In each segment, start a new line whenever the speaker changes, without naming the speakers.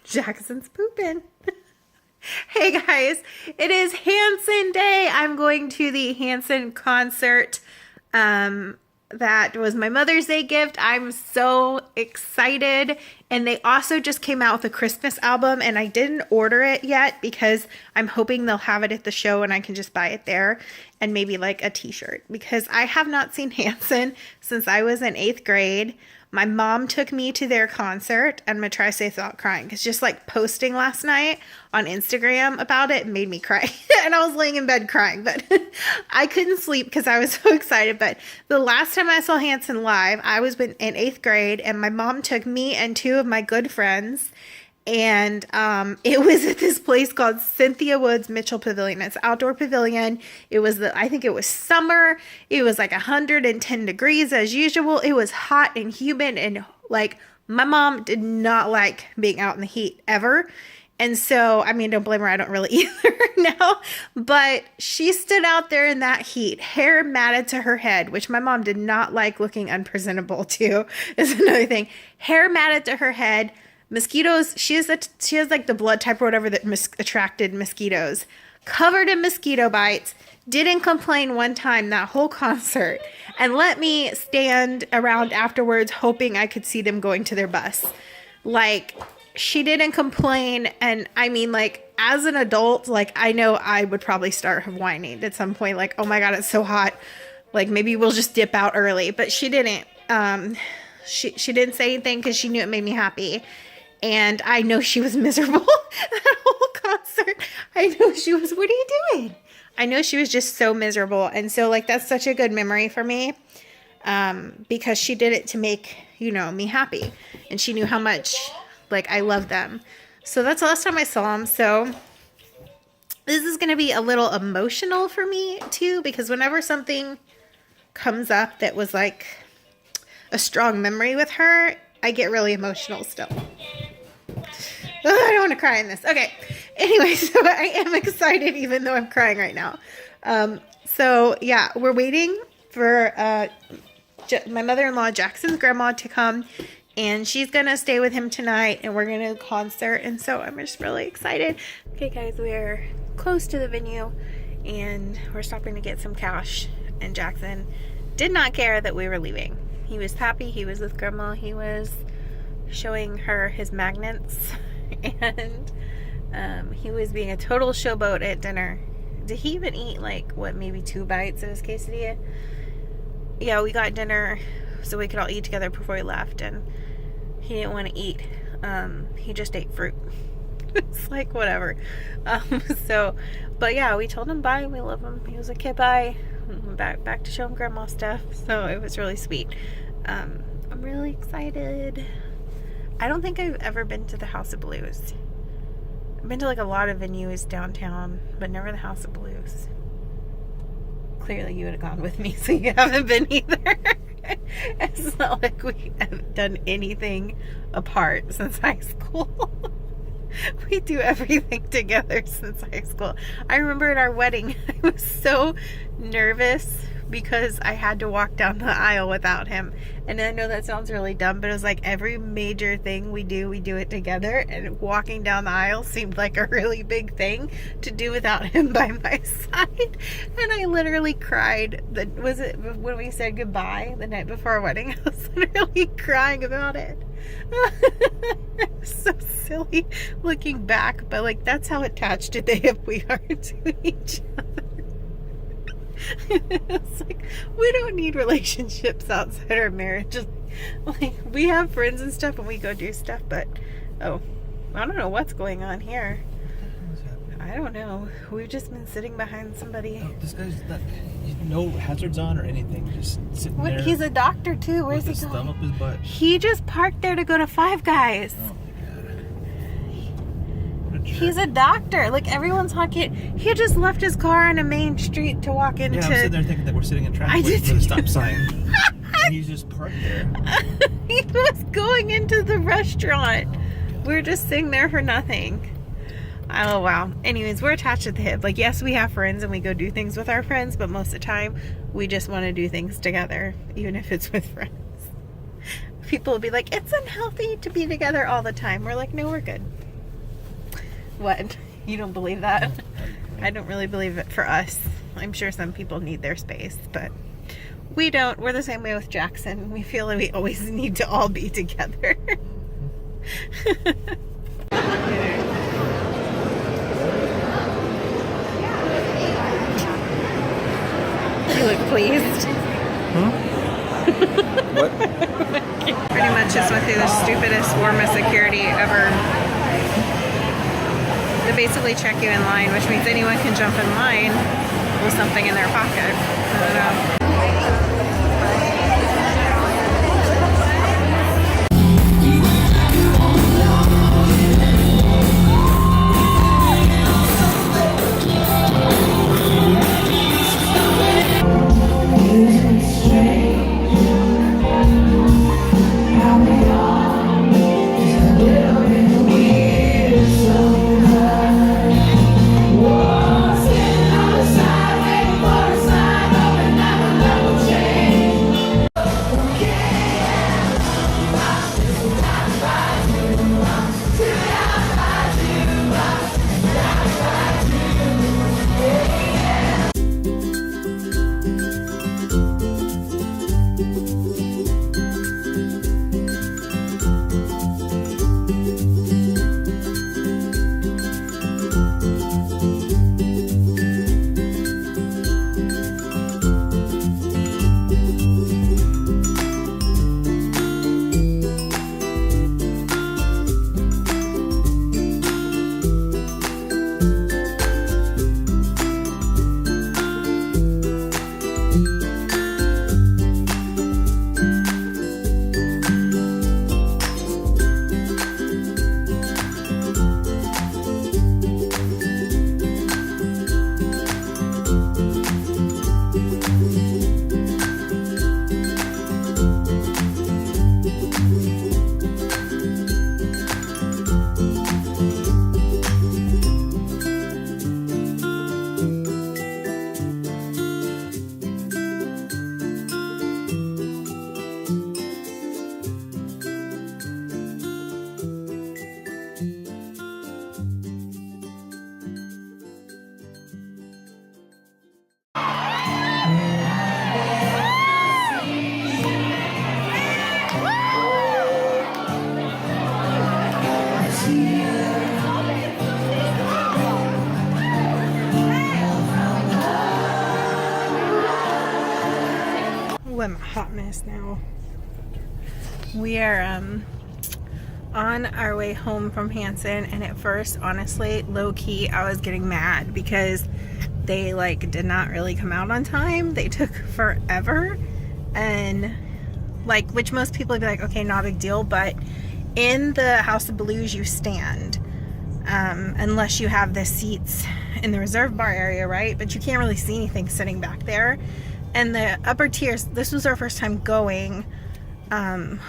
Jackson's pooping. Hey guys, it is Hanson Day. I'm going to the Hanson concert. That was my Mother's Day gift. I'm so excited. And they also just came out with a Christmas album, and I didn't order it yet because I'm hoping they'll have it at the show and I can just buy it there, and maybe like a t-shirt, because I have not seen Hanson since I was in 8th grade. My mom took me to their concert, and I'm going to try to say without crying, because just like posting last night on Instagram about it made me cry. And I was laying in bed crying, but I couldn't sleep because I was so excited. But the last time I saw Hanson live, I was in 8th grade, and my mom took me and two of my good friends. And it was at this place called Cynthia Woods Mitchell Pavilion. It's an outdoor pavilion. It was I think it was summer. It was like 110 degrees as usual. It was hot and humid, and like my mom did not like being out in the heat ever. And so, I mean, don't blame her. I don't really either now. But she stood out there in that heat, hair matted to her head, which my mom did not like looking unpresentable too, is another thing. Hair matted to her head. Mosquitoes, she has like the blood type or whatever that attracted mosquitoes. Covered in mosquito bites. Didn't complain one time that whole concert. And let me stand around afterwards hoping I could see them going to their bus. Like, she didn't complain. And I mean, like, as an adult, like, I know I would probably start whining at some point. Like, oh my God, it's so hot. Like, maybe we'll just dip out early. But she didn't. She didn't say anything because she knew it made me happy. And I know she was miserable that whole concert. I know she was, what are you doing? I know she was just so miserable. And so, like, that's such a good memory for me, because she did it to make, you know, me happy. And she knew how much, like, I love them. So that's the last time I saw them. So this is going to be a little emotional for me, too, because whenever something comes up that was, like, a strong memory with her, I get really emotional still. Ugh, I don't want to cry in this. Okay. Anyway, so I am excited even though I'm crying right now. So yeah, we're waiting for my mother-in-law, Jackson's grandma, to come, and she's going to stay with him tonight, and we're going to concert. And so I'm just really excited. Okay, guys, we're close to the venue, and we're stopping to get some cash. And Jackson did not care that we were leaving. He was happy. He was with grandma. He was showing her his magnets, and he was being a total showboat at dinner. Did he even eat like maybe 2 bites of his quesadilla? Yeah, we got dinner so we could all eat together before we left, and he didn't want to eat. He just ate fruit. It's like whatever. But yeah, we told him bye. We love him. He was like, okay, bye. Back to show him grandma stuff. So it was really sweet. I'm really excited. I don't think I've ever been to the House of Blues. I've been to like a lot of venues downtown, but never the House of Blues. Clearly you would have gone with me, so you haven't been either. It's not like we have done anything apart since high school. We do everything together since high school. I remember at our wedding, I was so nervous because I had to walk down the aisle without him. And I know that sounds really dumb, but it was like every major thing we do it together. And walking down the aisle seemed like a really big thing to do without him by my side. And I literally cried. Was it when we said goodbye the night before our wedding? I was literally crying about it. So silly looking back, but like that's how attached at the hip we are to each other. It's like we don't need relationships outside our marriage. Like we have friends and stuff and we go do stuff, but I don't know what's going on here. I don't know. We've just been sitting behind somebody.
Oh, this guy's not, no hazards on or anything. Just sitting there.
He's a doctor too. Where's he
with his
going?
thumb up his butt.
He just parked there to go to Five Guys.
Oh my God. What a jerk.
He's a doctor. Like everyone's talking. He just left his car on a main street to walk into.
Yeah, I'm sitting there thinking that we're sitting in traffic waiting for the stop sign. And he's just parked there.
He was going into the restaurant. We're just sitting there for nothing. Oh, wow. Anyways, we're attached at the hip. Like, yes, we have friends and we go do things with our friends, but most of the time, we just want to do things together, even if it's with friends. People will be like, it's unhealthy to be together all the time. We're like, no, we're good. What? You don't believe that? I don't really believe it for us. I'm sure some people need their space, but we don't. We're the same way with Jackson. We feel like we always need to all be together. You look pleased.
Huh? What?
Pretty much just went through the stupidest form of security ever. They basically check you in line, which means anyone can jump in line with something in their pocket. I don't know. I'm a hot mess now. We are on our way home from Hanson, and at first, honestly, low-key, I was getting mad because they like did not really come out on time. They took forever, and like, which most people would be like, okay, not a big deal, but in the House of Blues you stand unless you have the seats in the reserve bar area, right? But you can't really see anything sitting back there. And the upper tiers, this was our first time going, and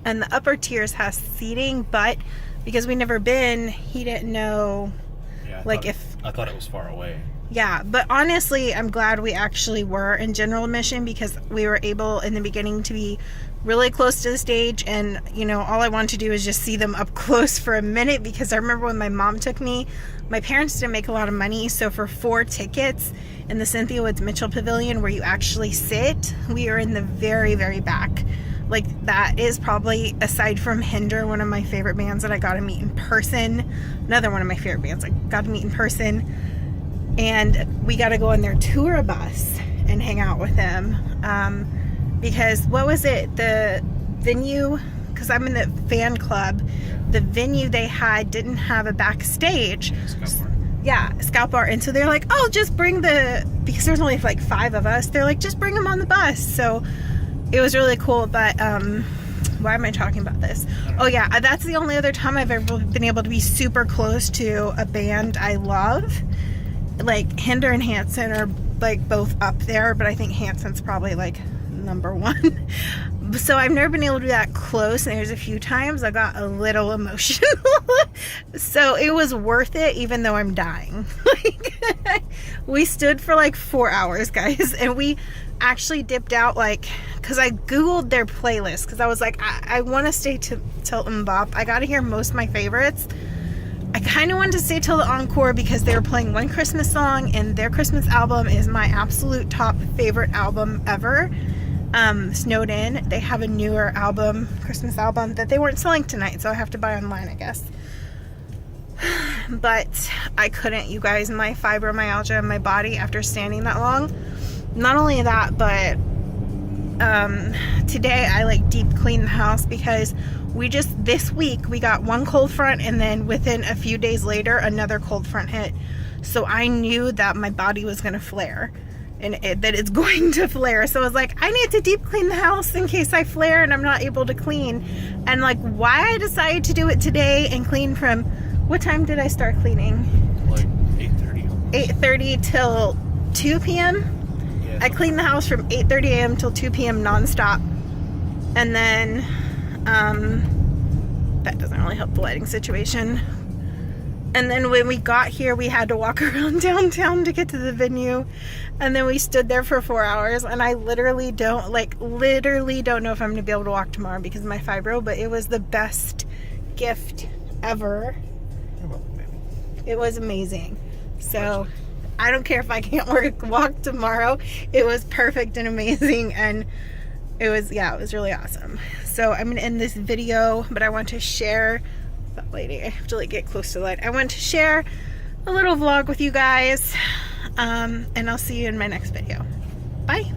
the upper tiers has seating, but because we never been, he didn't know,
Yeah,
I
thought it was far away.
Yeah, but honestly, I'm glad we actually were in general admission because we were able in the beginning to be really close to the stage, and you know, all I wanted to do is just see them up close for a minute, because I remember when my mom took me, my parents didn't make a lot of money, so for 4 tickets in the Cynthia Woods Mitchell Pavilion where you actually sit, we are in the very, very back. Like, that is probably, aside from Hinder, one of my favorite bands that I got to meet in person, another one of my favorite bands I got to meet in person, and we got to go on their tour bus and hang out with them, because what was it, the venue, because I'm in the fan club, the venue they had didn't have a backstage. Scout bar. And so they're like, oh, just bring because there's only like 5 of us, they're like, just bring them on the bus. So it was really cool. But why am I talking about this? Oh yeah, that's the only other time I've ever been able to be super close to a band I love. Like, Hinder and Hanson are like both up there, but I think Hanson's probably like number 1. So I've never been able to be that close, and there's a few times I got a little emotional. So it was worth it, even though I'm dying. Like, we stood for like 4 hours, guys, and we actually dipped out, like, because I googled their playlist, because I was like, I want to stay to Tilt and Bop. I got to hear most of my favorites. I kind of wanted to stay till the encore because they were playing One Christmas Song, and their Christmas album is my absolute top favorite album ever. Snowed In. They have a newer album, Christmas album, that they weren't selling tonight, so I have to buy online, I guess. But I couldn't, you guys. My fibromyalgia in my body after standing that long. Not only that, but today I like deep cleaned the house because this week we got one cold front, and then within a few days later another cold front hit. So I knew that my body was going to flare, and that it's going to flare. So I was like, I need to deep clean the house in case I flare and I'm not able to clean. And like, why I decided to do it today and clean from, what time did I start cleaning?
Like 8:30.
8:30 till 2 p.m.
Yeah.
I cleaned the house from 8:30 a.m. till 2 p.m. nonstop. And then, that doesn't really help the lighting situation. And then when we got here, we had to walk around downtown to get to the venue. And then we stood there for 4 hours. And I literally don't know if I'm going to be able to walk tomorrow because of my fibro. But it was the best gift ever.
You're welcome, baby.
It was amazing. So I don't care if I can't walk tomorrow. It was perfect and amazing. And it was really awesome. So I'm going to end this video. But I want to share... that lady, I have to like get close to the light. I want to share a little vlog with you guys, and I'll see you in my next video. Bye.